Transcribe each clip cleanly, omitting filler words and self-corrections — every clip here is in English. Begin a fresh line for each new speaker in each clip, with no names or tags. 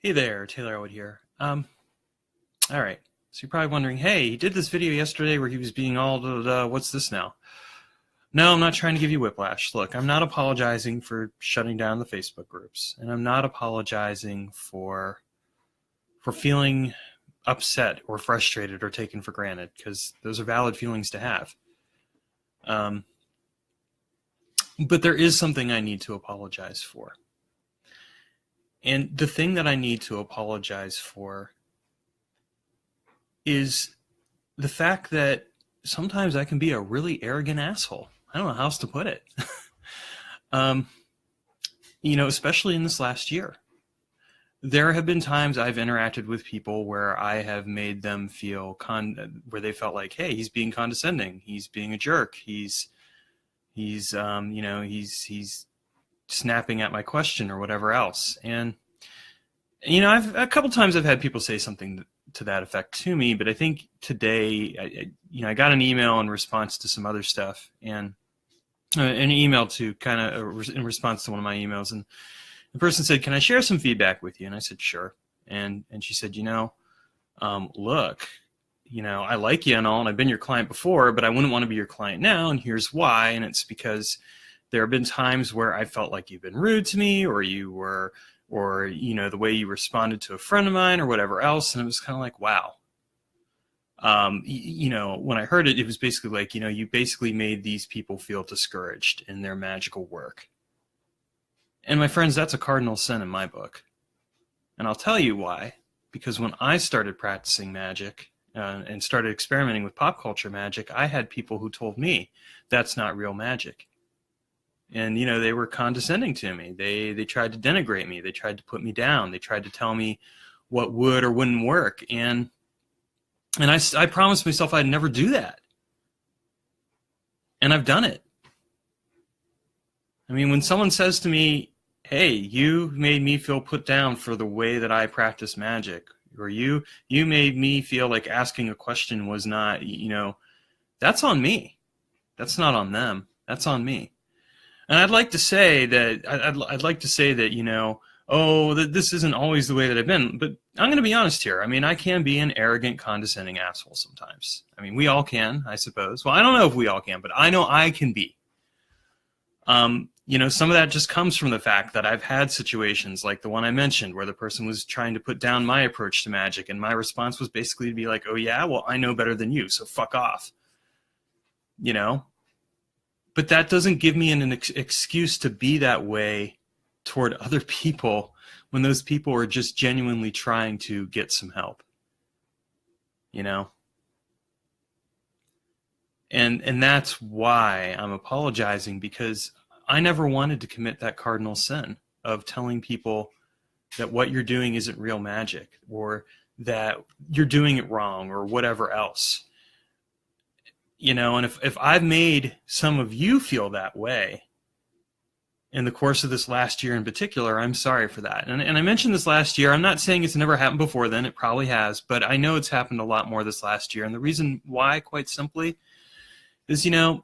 Hey there, Taylor Elwood here. All right. So you're probably wondering, hey, he did this video yesterday where he was being all, what's this now? No, I'm not trying to give you whiplash. Look, I'm not apologizing for shutting down the Facebook groups, and I'm not apologizing for feeling upset or frustrated or taken for granted, because those are valid feelings to have. But there is something I need to apologize for. And the thing that I need to apologize for is the fact that sometimes I can be a really arrogant asshole. I don't know how else to put it. Especially in this last year. There have been times I've interacted with people where I have made them feel where they felt like, hey, he's being condescending. He's being a jerk. He's snapping at my question or whatever else. And, a couple times I've had people say something to that effect to me, but I think today, I got an email in response to some other stuff, and an email to kind of in response to one of my emails, and the person said, "Can I share some feedback with you?" And I said, "Sure." And she said, "Look, I like you and all, and I've been your client before, but I wouldn't want to be your client now, and here's why. And it's because there have been times where I felt like you've been rude to me, or the way you responded to a friend of mine or whatever else." And it was kind of like, wow. When I heard it, it was basically like, you basically made these people feel discouraged in their magical work. And my friends, that's a cardinal sin in my book. And I'll tell you why. Because when I started practicing magic and started experimenting with pop culture magic, I had people who told me that's not real magic. And, they were condescending to me. They tried to denigrate me. They tried to put me down. They tried to tell me what would or wouldn't work. And I promised myself I'd never do that. And I've done it. I mean, when someone says to me, hey, you made me feel put down for the way that I practice magic, or you made me feel like asking a question was not, that's on me. That's not on them. That's on me. And I'd like to say that, that this isn't always the way that I've been. But I'm going to be honest here. I mean, I can be an arrogant, condescending asshole sometimes. I mean, we all can, I suppose. Well, I don't know if we all can, but I know I can be. Some of that just comes from the fact that I've had situations like the one I mentioned where the person was trying to put down my approach to magic, and my response was basically to be like, oh yeah, well, I know better than you, so fuck off. But that doesn't give me an excuse to be that way toward other people when those people are just genuinely trying to get some help. And that's why I'm apologizing, because I never wanted to commit that cardinal sin of telling people that what you're doing isn't real magic, or that you're doing it wrong, or whatever else. And if I've made some of you feel that way in the course of this last year in particular, I'm sorry for that. And I mentioned this last year. I'm not saying it's never happened before then. It probably has. But I know it's happened a lot more this last year. And the reason why, quite simply, is, I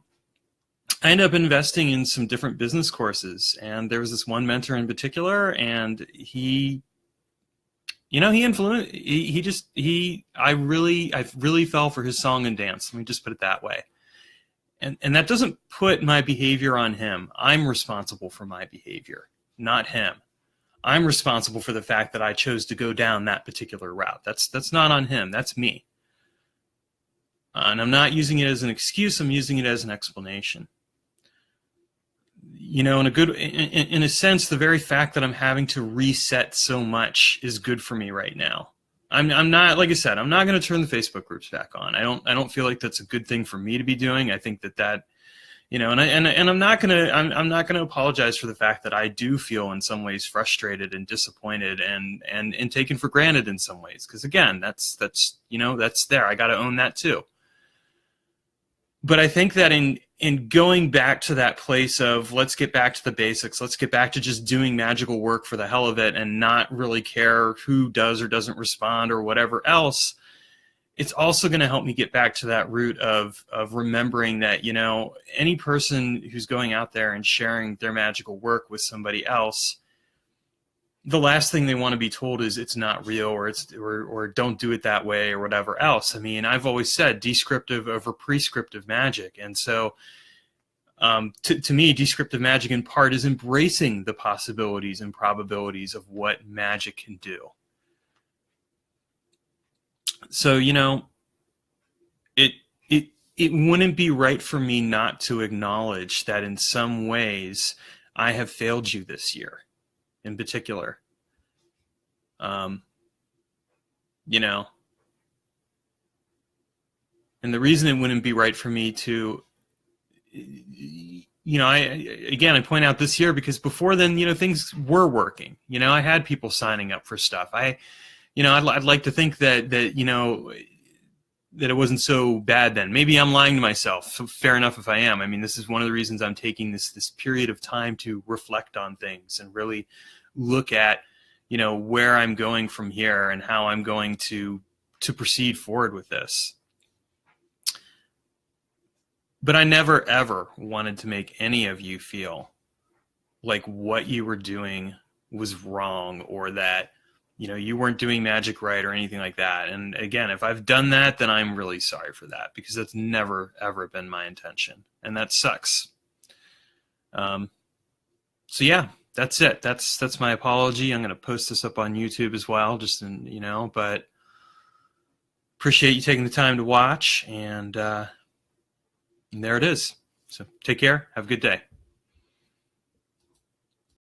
ended up investing in some different business courses. And there was this one mentor in particular, and he influenced, I really fell for his song and dance. Let me just put it that way. And that doesn't put my behavior on him. I'm responsible for my behavior, not him. I'm responsible for the fact that I chose to go down that particular route. That's not on him. That's me. And I'm not using it as an excuse. I'm using it as an explanation. In a sense, the very fact that I'm having to reset so much is good for me right now. I'm not, like I said, I'm not going to turn the Facebook groups back on. I don't feel like that's a good thing for me to be doing. I think that and I'm not going to apologize for the fact that I do feel in some ways frustrated and disappointed and taken for granted in some ways, because again, that's there. I got to own that too. But I think that in going back to that place of let's get back to the basics, let's get back to just doing magical work for the hell of it and not really care who does or doesn't respond or whatever else, it's also going to help me get back to that root of remembering that, any person who's going out there and sharing their magical work with somebody else, the last thing they want to be told is it's not real, or don't do it that way, or whatever else. I mean, I've always said descriptive over prescriptive magic. And so to me, descriptive magic in part is embracing the possibilities and probabilities of what magic can do. So, you know, it wouldn't be right for me not to acknowledge that in some ways I have failed you this year in particular. You know, and the reason it wouldn't be right for me to, you know, I point out this year because before then, you know, things were working. You know, I had people signing up for stuff. I'd like to think that you know, that it wasn't so bad then. Maybe I'm lying to myself. So fair enough if I am. I mean, this is one of the reasons I'm taking this period of time to reflect on things and really look at, you know, where I'm going from here and how I'm going to proceed forward with this. But I never, ever wanted to make any of you feel like what you were doing was wrong, or that, you know, you weren't doing magic right or anything like that. And again, if I've done that, then I'm really sorry for that, because that's never, ever been my intention. And that sucks. So yeah, that's it. That's my apology. I'm going to post this up on YouTube as well, just in, you know, but appreciate you taking the time to watch, and there it is. So take care. Have a good day.